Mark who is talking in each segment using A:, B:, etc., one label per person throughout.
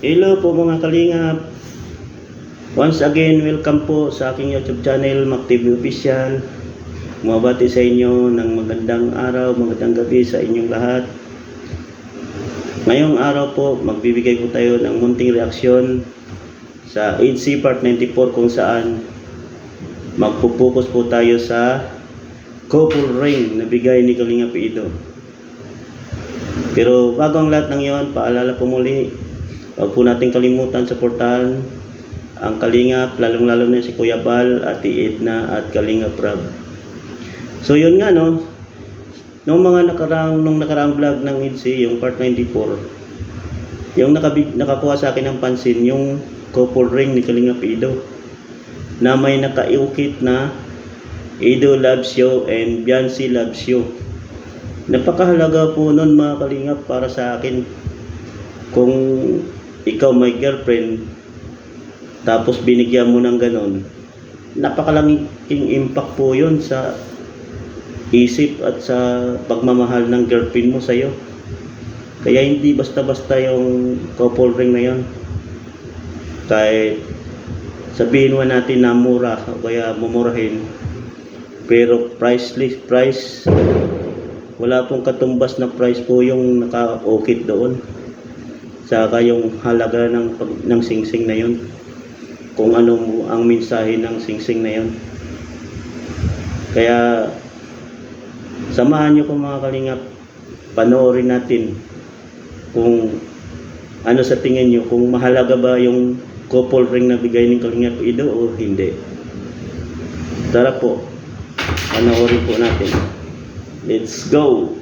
A: Hello po mga kalingap. Once again, welcome po sa aking YouTube channel, Mac TV Official. Mabati sa inyo ng magandang araw, magandang gabi sa inyong lahat. Ngayong araw po, magbibigay po tayo ng munting reaksyon sa EDC Part 94 kung saan magpupokus po tayo sa couple ring na bigay ni Kalingap Ido. Pero bago ang lahat ng yon, paalala po muli, huwag po natin kalimutan suportahan ang Kalingap, lalong-lalo na si Kuya Bal, Ate Edna at Kalingap Rab. So yun nga no, nung nakaraang vlog ng EDC, yung part 94, yung nakakuha sa akin ng pansin, yung couple ring ni Kalingap Ido na may nakaiukit na Ido loves you and Biancy loves you. Napakahalaga po nun mga Kalingap para sa akin. Kung ikaw may girlfriend tapos binigyan mo ng ganon, napakalaking impact po yun sa isip at sa pagmamahal ng girlfriend mo sa'yo. Kaya hindi basta-basta yung couple ring na yun. Kahit sabihin mo natin na mura o kaya mumurahin, pero price, wala pong katumbas na price po yung naka-ukit doon. Saka yung halaga ng singsing na yun, kung ano ang mensahe ng singsing na yun. Kaya samahan nyo ko mga Kalingap, panoorin natin kung ano sa tingin nyo, kung mahalaga ba yung couple ring na bigay ng Kalingap Ido o hindi. Tara po, panoorin po natin. Let's go!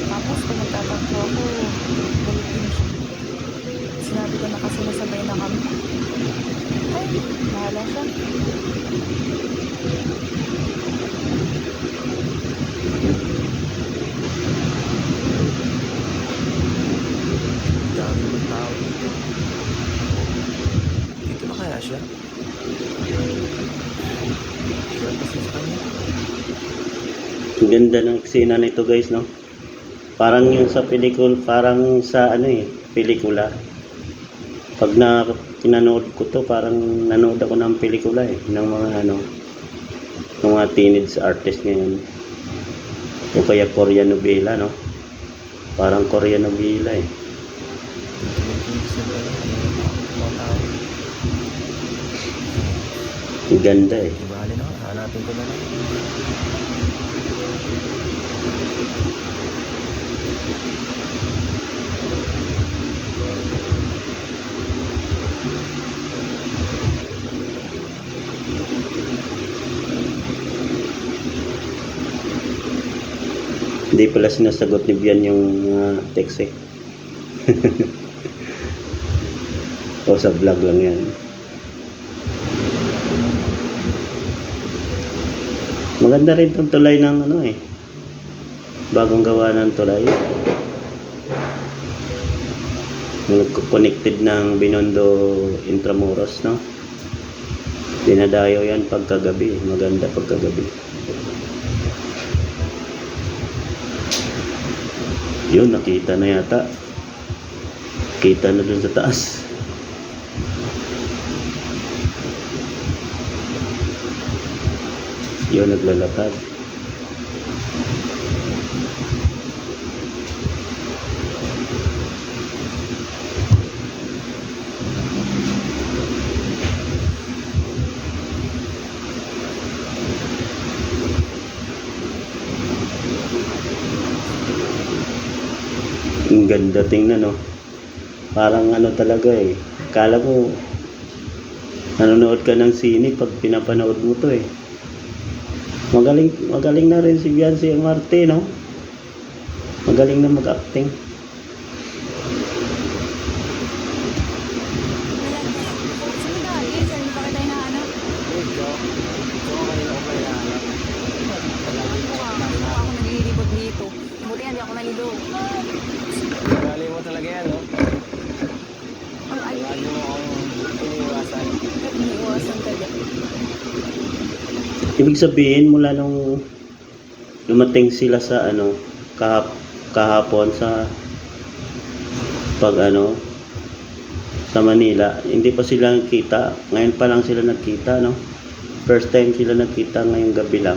B: Tapos kung magtatanto ako, balikin siya. Sinabi ko na kasi nasabay na kami. Ay, bahala siya.
C: Dami ng tao dito. Dito na kaya siya? Sure kasi sa kanya.
A: Ang ganda ng eksena nito guys, no? Parang yung sa parang sa pelikula. Pag pinanood ko to, parang nanood ako ng pelikula ng mga ng mga teenage artist ngayon. O kaya Korean novela, no? Parang Korean novela Ang ganda
C: Ibali na, hanapin ko na lang.
A: Hindi pala sinasagot ni Bian yung text o sa vlog lang yan. Maganda rin itong tulay ng bagong gawa ng tulay. Connected ng Binondo Intramuros, no? Dinadayo yan pagkagabi. Maganda pagkagabi. Yun, nakita na yata. Kita na dun sa taas. Yun, naglalakad. Ang ganda tingnan, no? Parang talaga Kala mo nanonood ka ng sine pag pinapanood mo to Magaling na rin si Biancy Marte, no? Magaling na mag-acting.
B: Sige na, Liz, hindi pa kita hinahanap.
A: Ibig sabihin mula nung dumating sila sa kahapon sa sa Manila, hindi pa sila nagkita. Ngayon pa lang sila nagkita, no? First time sila nagkita ngayong gabi lang.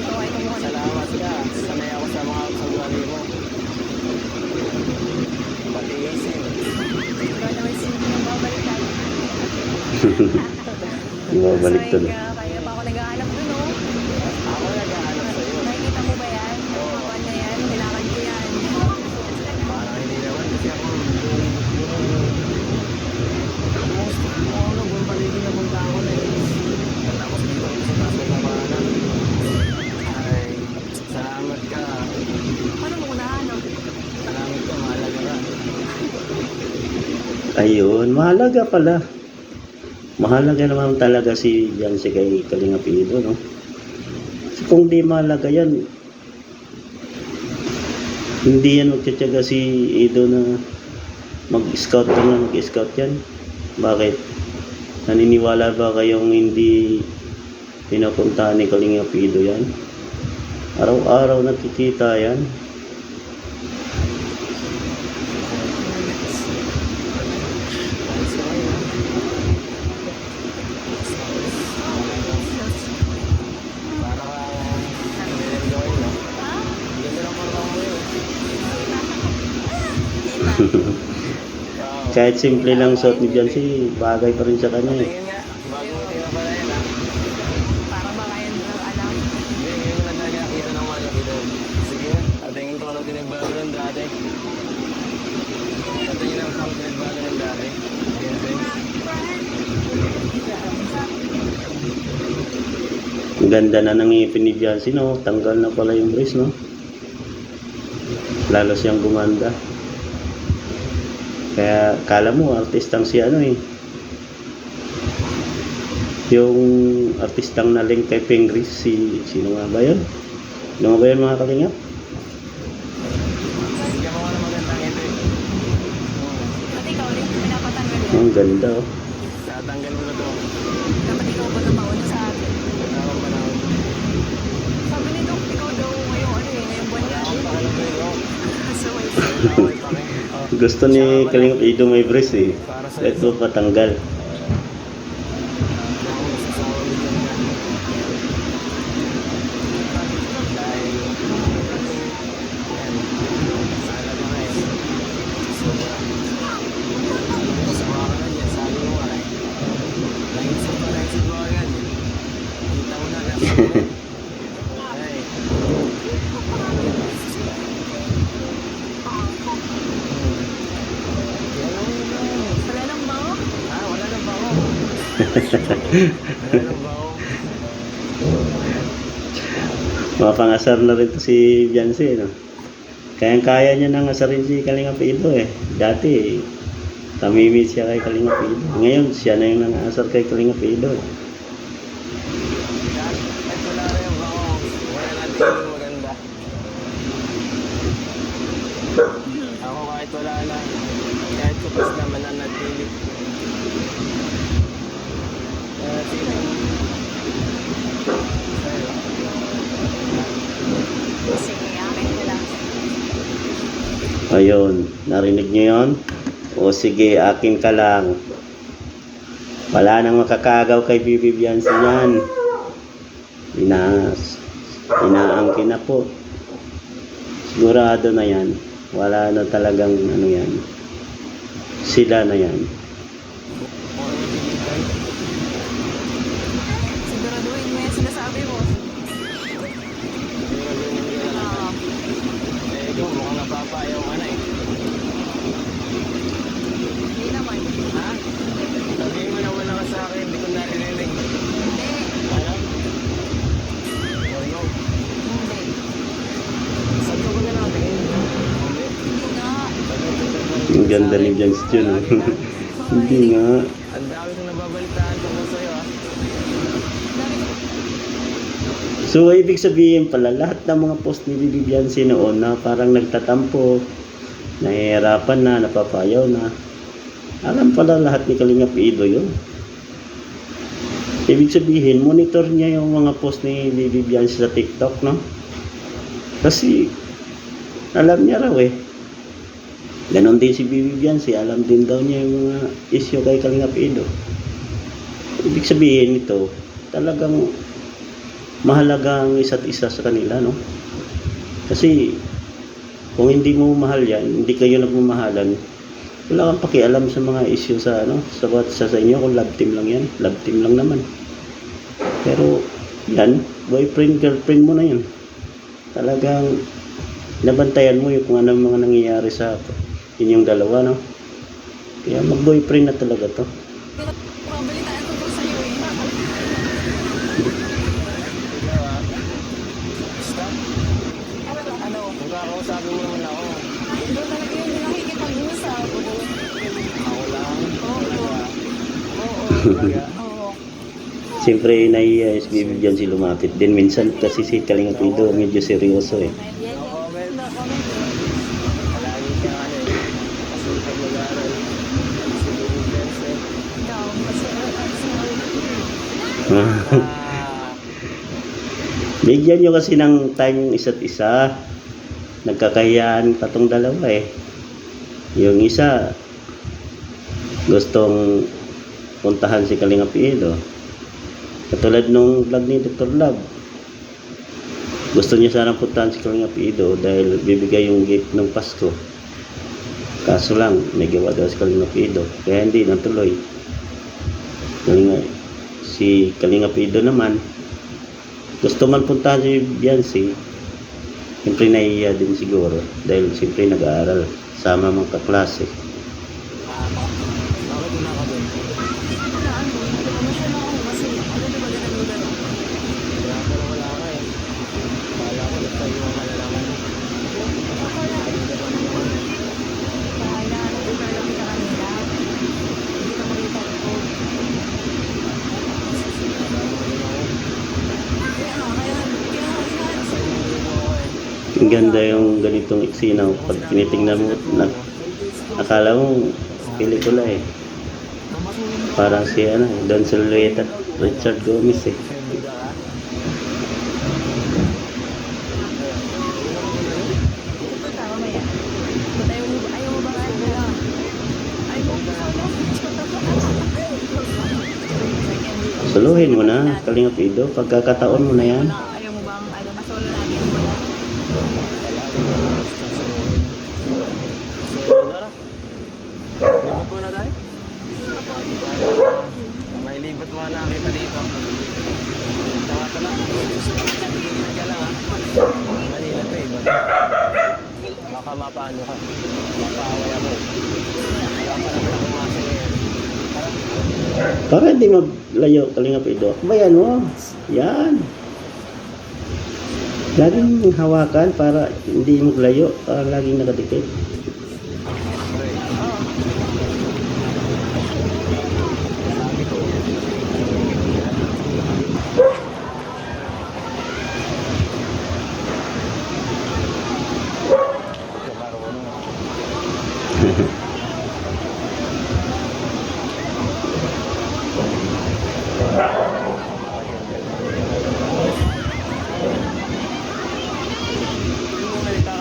B: Ikaw ay kumuha na.
C: Salamat ka. Sanay ako sa mga ugali mo. Pati isin.
B: Ikaw naman sino yung babalikan.
A: Ibabalik to, no?
B: Kaya pa ako nag-aalap dun, no?
C: Ako nag-aanap sa'yo.
B: Nakikita mo ba yan? Yung mga buwan na yan, kailangan ko yan.
C: Parang hindi naman kasi ako buong paligid na punta ako na tapos dito ako sa taas ng labanan. Ay, salamat ka.
B: Paano mo nahanap?
C: Salamat ka, mahalaga ka.
A: Ayun, mahalaga pala. Mahalaga naman talaga si Jancy kay Kalingap Ido, no? Kasi kung di mahalaga yan, hindi yan magtsatsaga si Ido na mag-scout yan. Bakit? Naniniwala ba kayong hindi pinapuntahan ni Kalingap Ido yan? Araw-araw nakikita yan.
C: Para ka nililawin, no? Ganda ng parang mo yun. Wow.
A: Kahit simple lang suot ni Jancy, bagay pa rin sa kanya eh.
C: Tingin nga, bagong tira pala yan, ha?
B: Para ba kayo alam?
C: Hindi, ngayon ko lang talaga nakita ng malaki doon. Sige nga, atingin ko lang pinagbago ng dati. Atingin lang ko pinagbago ng dati. Ayan, friends.
A: Ang ganda na ng ngipin ni Jancy, no? Tanggal na pala yung brace, no? Lalo siyang gumanda. Kaya kala mo artistang si yung artistang naling kay Pengris, sino nga ba yun? Sino nga ba yun, mga kalingap?
C: Sige mo nga na magandang ito eh.
B: At ikaw rin pinapatanggal yan.
A: Ang ganda, oh.
C: Tatanggal mo na to.
B: Dapat ikaw ba na mauna sa akin?
C: Wala akong panahon.
B: Sabi nito, ikaw daw ngayong ngayong buwan
C: Wala
B: na.
C: akong pakalam ko yun.
B: So, wait.
C: Wala akong ipake. Oh.
A: Gusto ni Kalingap Ido may brace eh.
C: Para sa
A: Ito patanggal.
C: ako masasawa mo dyan nga. Dahil, yan, sana ka nga eh. Sobra. Sawa ka na dyan, sabi mo nga eh. Naisip mo agad. Kita mo na agad. Ay.
B: Wala lang ba ako?
C: Ah, wala nang baho. Wala nang baho.
A: Mapangasar na rin to si Jancy, no? Kaya niya nang asarin si Kalingap Ido eh. Dati, tamimit siya kay Kalingap Ido. Ngayon, siya na yung nangasar kay Kalingap Ido.
C: Kahit wala na yung baho, wala natin yung maganda. Ako kahit wala na, kahit kupas na mananatili. Mananatili. Sa'yo.
B: Sige, akin ko lang.
A: Ayun, narinig niyo yon? O sige, akin ka lang. Wala nang makakagaw kay Bibi Jancy yan. Inaangkin na po. Sigurado na yan. Wala na talagang yan. Sila na yan.
B: Siguraduhin mo yung sinasabi mo. Ah,
C: Eh, ikaw mukhang napapayaw ka na eh.
B: hindi naman.
C: Ha? Sabihin mo na wala ka sa akin, hindi ko naririnig.
B: Hindi.
C: Ano? Ano?
B: Hindi.
C: Sabi ko na lang, tingin mo. Hindi.
B: Hindi nga.
A: Ang ganda ni Jancy yun. Hindi nga.
C: Ang dami kong nababalitaan tungkol sa'yo ah.
B: Dami ko.
A: So, ibig sabihin pala, lahat ng mga post ni Bibi Jancy noon na parang nagtatampo, nahihirapan na, napapayaw na. Alam pala lahat ni Kalingap Ido yun. Ibig sabihin, monitor niya yung mga post ni Bibi Biansi sa TikTok, no? Kasi, alam niya raw eh. Ganon din si Bibi Biansi, alam din daw niya yung mga issue kay Kalingap Edo. Ibig sabihin ito, talagang mahalaga ang isa't isa sa kanila, no? Kasi, kung hindi mo mahal yan, hindi kayo nagmamahalan, wala kang pakialam sa mga issue sa sa inyo kung love team lang yan. Love team lang naman. Pero yan, boyfriend, girlfriend mo na yan. Talagang nabantayan mo yung kung ano mga nangyayari sa inyong dalawa, no? Kaya mag-boyfriend na talaga to.
B: Mabalitaan ko po sa'yo eh.
C: Basta,
B: Ano?
C: kung kakausapin mo naman ako,
B: Ikaw talaga yung nakikipag-usap.
C: ako lang.
B: Oo. Oo.
A: Siyempre, naiya si Bibi Biansi lumapit din. Minsan kasi si Kalingap Edo medyo seryoso eh.
C: No comment.
B: No comment.
C: Palagi ka kasi pag mag-aaral, si Bibi Biansi.
B: Ikaw, kasi
A: Bigyan nyo kasi ng time yung isa't isa. Nagkakayaan pa tong dalawa eh. Yung isa, gustong puntahan si Kalingap Edo. Katulad nung vlog ni Dr. Love. Gusto niya sanang puntahan si Kalingap Edo dahil bibigay yung gift ng Pasko. Kaso lang, may gawa daw si Kalingap Edo. Kaya hindi natuloy. Si Kalingap Edo naman, gusto man puntahan si Biansi, siyempre nahihiya din siguro dahil siyempre nag-aaral sama mga kaklase.
C: Bakit yun ako doon?
B: Emotional ako kasi ano diba ganun mo gano'n?
C: Kaya pala wala ka eh. Kala ko nagtayo ka na naman.
B: Bahala, nag-develop ka kanila. Hindi ka makita ko.
A: Ang ganda yung ganitong eksena pag tinitingnan mo, akala mo pelikula eh. Parang si Don Silveta, Richard Gomez eh.
B: Punta mamaya. Ba't ayaw mo ba nga? Ayaw mo ba?
A: Suluhin mo na, Kalingap Edo, pagkakataon mo na yan.
B: Ayaw mo bang masolo natin mo na?
C: Lipat mo na tayo? May lipat mo na kita dito. Tama. Tigil ka lang ha. Manila to eh. Baka mapaano ka. Mapaaway ako. Wala pa naman ako masaya ngayon.
A: Para hindi maglayo, Kalingap Edo. Ba yan o? Yan. Laging hawakan para hindi maglayo, para laging nakadikit.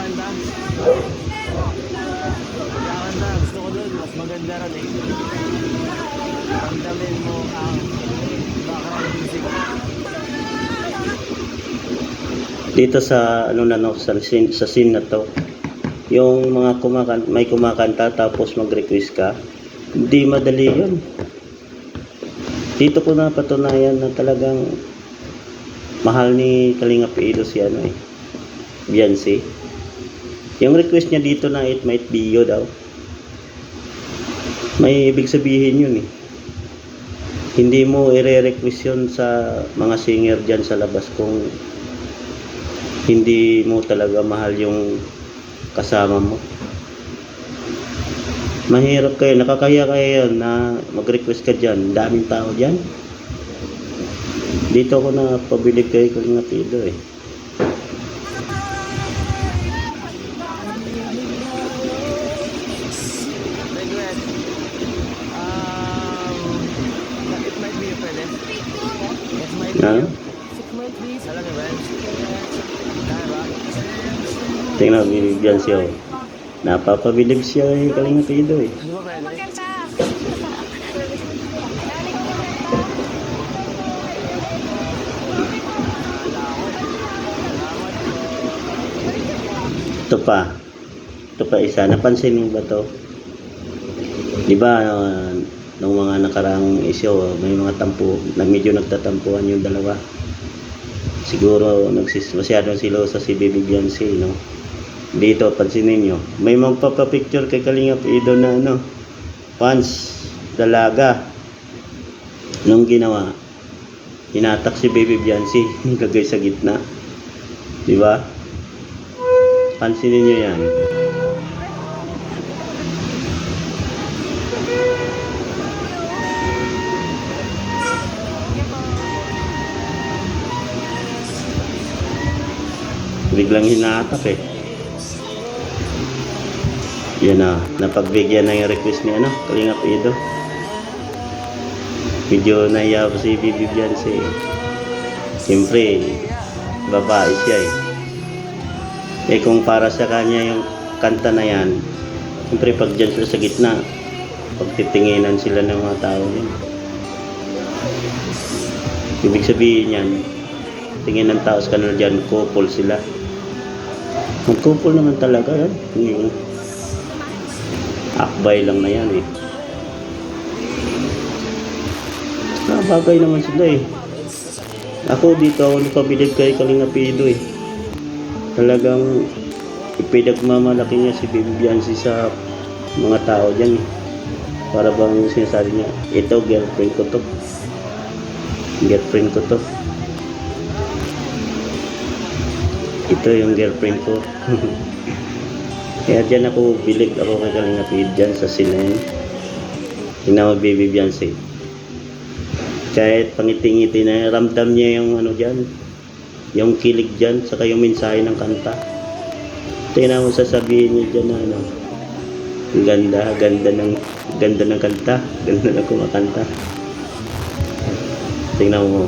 C: Sabi ko. Kakanda, gusto ko doon, mas maganda rin eh. Ramdamin mo ang background music.
A: Dito sa sa scene na to, yung mga may kumakanta tapos mag-request ka, hindi madali yun. Dito ko napatunayan na talagang mahal ni Kalingap Edo si Biansi. Yung request niya dito na It Might Be You daw, may ibig sabihin yun eh. Hindi mo i-request yun sa mga singer dyan sa labas kung hindi mo talaga mahal yung kasama mo. Mahirap kayo, nakakaya kayo yun na mag-request ka dyan, daming tao dyan. Dito ako na pabilig kay Kalingap Edo eh.
C: Request. It might be you pwede. Alam niyo ba yan? Kaya ba?
A: Tingnan mo, bibigyan siya. Oh. Napapabilib siya eh, Kalinga Pido eh.
C: Di ba pwede?
B: Magkanta.
A: Ito pa. Ito pa isa. Napansin mo ba to? Di ba, nung mga nakaraang isyo, may mga tampo, na medyo nagtatampuhan yung dalawa. Siguro, masyadong silosa si Baby Beyonce, no? Dito, pansinin nyo. May magpapapicture kay Kalinga Pido na, ano, fans, dalaga. Nung ginawa, hinatak si Baby Beyonce, lagay sa gitna. Di ba? Pansinin nyo yan. Biglang hinatak eh. Yan na, napagbigyan na yung request ni ano, Kalinga Pido. Medyo naiya pa si Baby Beyonce. Siyempre, babae siya eh. Eh kung para sa kanya yung kanta na yan, siyempre pag dyan sila sa gitna, pagtitinginan sila ng mga tao din. Ibig sabihin yan, tingin ng tao sa kanila dyan, couple sila. Mag-couple naman talaga yan. Yung akbay lang na yan eh. Bagay naman sila eh. Ako dito ako napabilib kay Kalinga Pido eh. Talagang ipinagmamalaki niya si Baby Beyonce sa mga tao dyan eh. Para bang sinasabi niya, ito girlfriend ko to. Girlfriend ko to. Ito yung girlfriend ko. Kaya dyan ako bilig ako kay Kalinga Pido dyan sa sinen. Tingnan mo Baby Beyonce. Kahit pangiti-ngiti na ramdam niya yung ano dyan, yung kilig dyan, saka yung mensahe ng kanta. Tingnan mo sasabihin niya dyan na ano, ganda ng kanta, ganda ng kumakanta. Tingnan mo,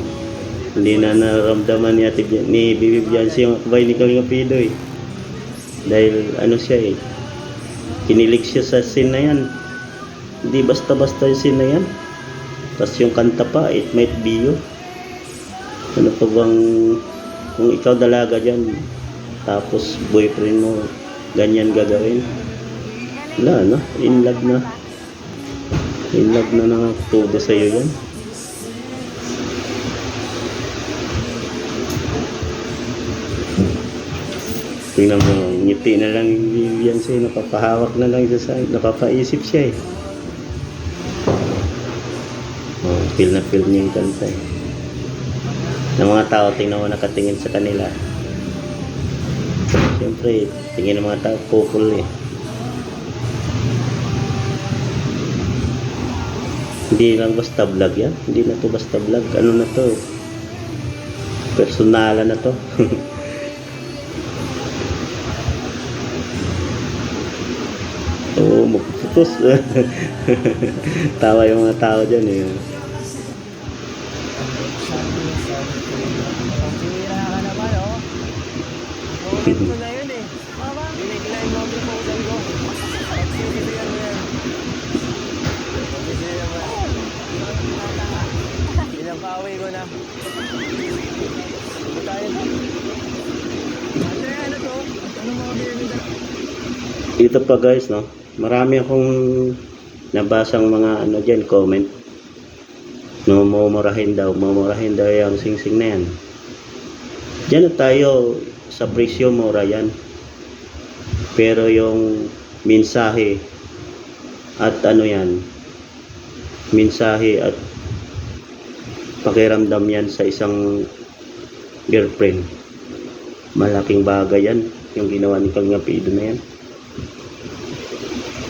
A: hindi na naramdaman ni Baby Beyonce yung akbay ni Kalinga Pido eh. Dahil ano siya eh, kinilig siya sa scene na yan. Hindi basta-basta yung scene na yan. Tapos yung kanta pa, it might be you. Ano pa bang, kung ikaw dalaga dyan, tapos boyfriend mo, ganyan gagawin. Wala, no? In love na. In love na nakatubo sa'yo yan. Tingnan mo, ngiti na lang yung Beyonce, napapahawak na lang siya sa, napapaisip siya eh. Oh, feel na feel niya yung kanta eh. Ng mga tao, tingnan mo nakatingin sa kanila. Siyempre, tingin ng mga tao, couple eh. Hindi lang basta vlog yan. Hindi na to basta vlog. Ano na to? Personalan na to. Oo, magpuputos. Tawa yung mga tao dyan eh.
C: Sinira ka naman, oh. Moment ko na yun eh. Dinigline mo ang proposal ko. Pagsisisiyan mo yan. Pagsisisiyan mo yan. Pinapaway ko na. Ito tayo. Ate, ano to? Anong mga binibigay?
A: Ito pa guys, no? Marami akong nabasang mga ano dyan, comment. No, mumurahin daw yung sing-sing na yan. Diyan na tayo sa presyo, mura yan. Pero yung mensahe at ano yan, mensahe at pakiramdam yan sa isang girlfriend. Malaking bagay yan, yung ginawa ni Kalinga Pido na yan.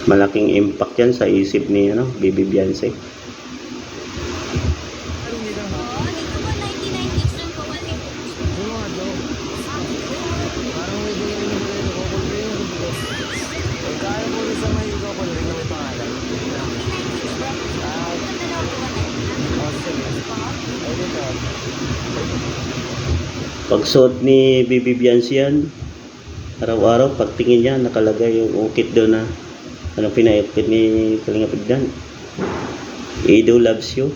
A: Malaking impact yan sa isip ni ano, Baby Beyonce. Pagsuot ni Bibi Biancy yan, araw-araw pagtingin niya nakalagay yung ukit doon na anong pinaikit ni Kalinga Pigdan. Ido loves you.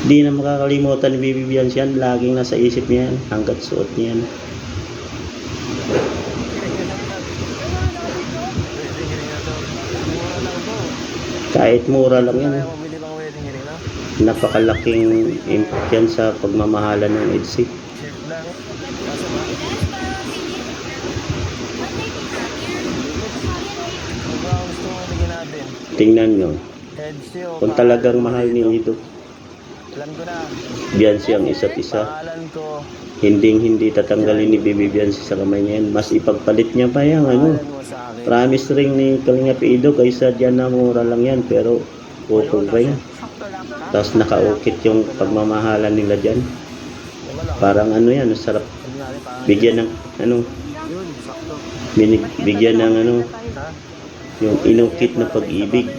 A: Di na makakalimutan ni Bibi Biancy yan, laging nasa isip niya yan hanggat suot niya yan. Kahit mura lang yan,
C: Kaya bumili pang wedding ring, no?
A: napakalaking impact yan sa pagmamahalan ng EDSI.
C: Shirt lang. Kaso ba? Kung ba gusto mo bigyan natin?
A: Tingnan nyo,
C: Heads o
A: kung talagang mahal ni Ido
C: Alam ko na.
A: Biancy ang isa't isa,
C: Pangalan ko.
A: hindi tatanggalin ni Bibi Biancy sa kamay niya yan. Mas ipagpalit niya pa yan, ano.
C: Pangalan mo sa akin.
A: Promise ring ni Kalinga Ido kaysa dyan na mura lang yan, pero pupog pa yan.
B: Sakto lang.
A: Tapos nakaukit yung pagmamahalan nila dyan.
C: Diba lang?
A: Parang ano yan, sarap
C: Sabi natin, pangalan.
A: bigyan ng ano,
C: Yun, sakto.
A: bigyan ng ano,
C: Ha?
A: yung inukit na pag-ibig.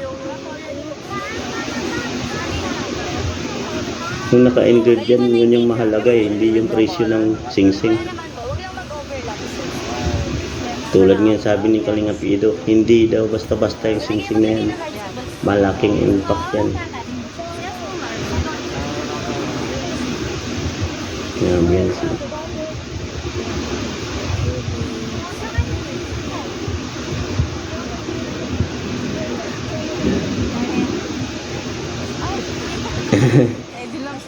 A: Yung naka-engrave dyan, yun yung mahalaga eh, hindi yung presyo ng sing-sing. Tulad nga sabi ni Kalinga Ido, hindi daw basta-basta yung sing-sing na yan. Malaking impact yan. Yan sila.
B: Eh, di lang.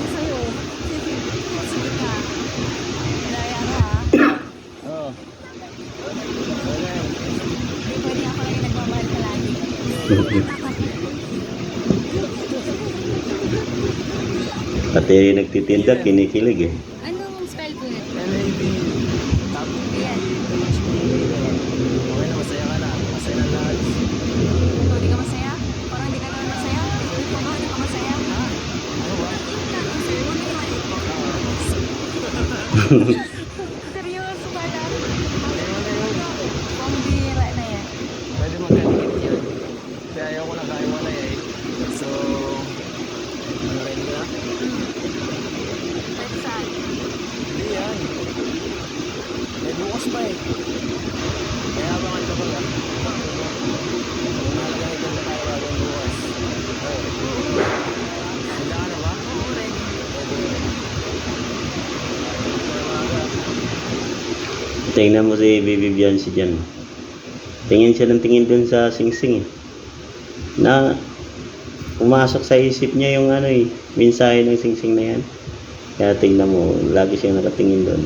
B: Sa'yo. Sige ka. Daya ka, ha?
C: Oo.
B: Hindi pwede ako lang yung nagmamahal ka lagi.
A: Pati nagtitinda, kinikilig eh.
B: Anong spell po nito?
C: NAB. Top.
B: Ayan.
C: Okay na, masaya ka na. Masaya na lahat.
B: Ikaw, di ka masaya? Parang di ka naman masaya? Ikaw ba, di ka masaya?
C: Ano ba?
B: Seryoso ba lang? Pambira na yan.
C: Pwede magkaligid yun. Kaya ayoko na kayo wala eh. So, ano rin ka?
B: Pwede saan?
C: Hindi yan. May bukas pa eh. Kaya abangan ka pala. Kung mahalaga ito na tayo bago bukas. Oh. Handa ka na ba?
B: Oo, ready.
A: Tingnan mo si Bibi Biancy dyan. Tingin siya ng tingin dun sa sing-sing eh. Na pumasok sa isip niya yung ano eh, mensahe ng sing-sing na yan. Kaya tingnan mo, lagi siya nakatingin doon.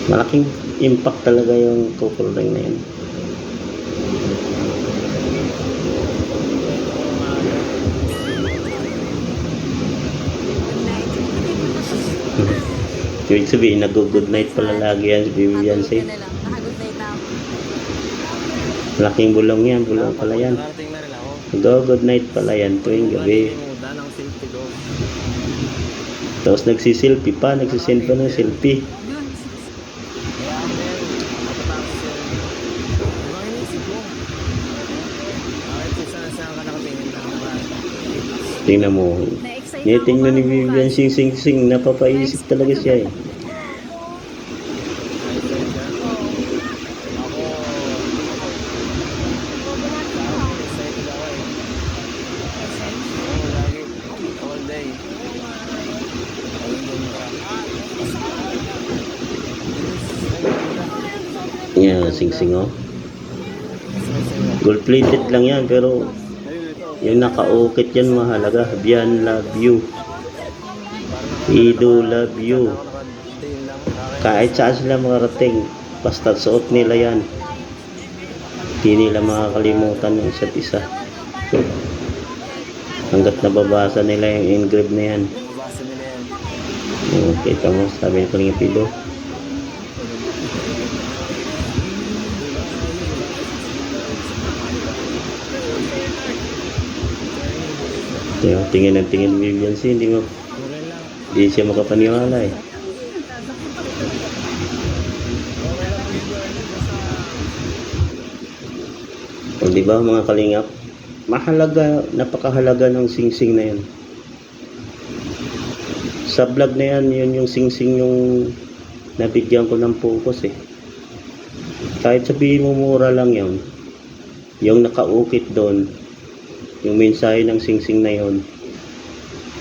A: Malaking impact talaga yung couple ring na yan.
B: Good night.
A: Ibig sabihin, nag-good night pala lagi yan si Bibi Biancy.
B: Nakatulog ka na lang. Nakagood night na ako.
A: Malaking bulong yan, bulong pala yan.
C: Narating na rin ako.
A: Good night pala yan tuwing gabi.
C: Nakalimutan ang safety ko.
A: Tapos nagsiselfie pa, nagsisend pa ng selfie.
B: Yun.
C: Kaya ako din, matatapos yun. Diba inisip mo? Bakit kung saan ka nakatingin na naman?
A: Tingnan mo.
B: Na-excite
A: Niting na ni
B: parang
A: Bibi
B: bukas.
A: Biancy sing-sing, napapaisip talaga siya eh.
C: Excited ka?
B: Oo.
C: Ako, excited ako eh. Oo, lagi. All day. All day ka.
A: Yan, sing-sing oh. Gold plated lang yan, pero yung nakaukit yan mahalaga. Bian love you. Ido love you. Kahit saan sila makarating, basta suot nila yan. Hindi nila makakalimutan yung isa't isa. Hanggat nababasa nila yung engrave na yan.
C: Mabasa nila yan.
A: Kita mo, sabi ni Kalinga Ido. Tingin ng tingin ni Biancy, hindi siya makapaniwala eh. O di ba mga kalingap, mahalaga, napakahalaga ng sing-sing na yan. Sa vlog na yan, yun yung singsing yung nabigyan ko ng focus eh. Kahit sabihin mo mura lang yun, yung nakaukit doon, yung mensahe ng singsing na yun,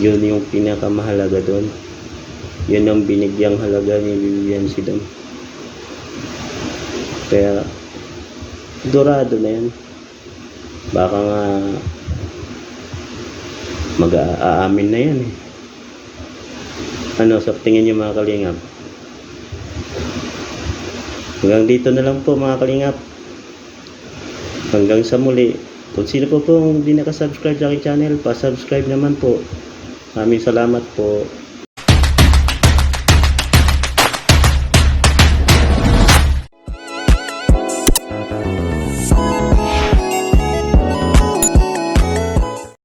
A: yun yung pinakamahalaga doon. Yun ang binigyang halaga ni Lilian Sidon. Kaya, dorado na yan. Baka nga, mag-aamin na yan eh. Ano, sa tingin niyo mga kalingap? Hanggang dito na lang po mga kalingap. Hanggang sa muli. Kung sino po pong hindi nakasubscribe sa aking channel, pa-subscribe naman po. Maraming salamat po.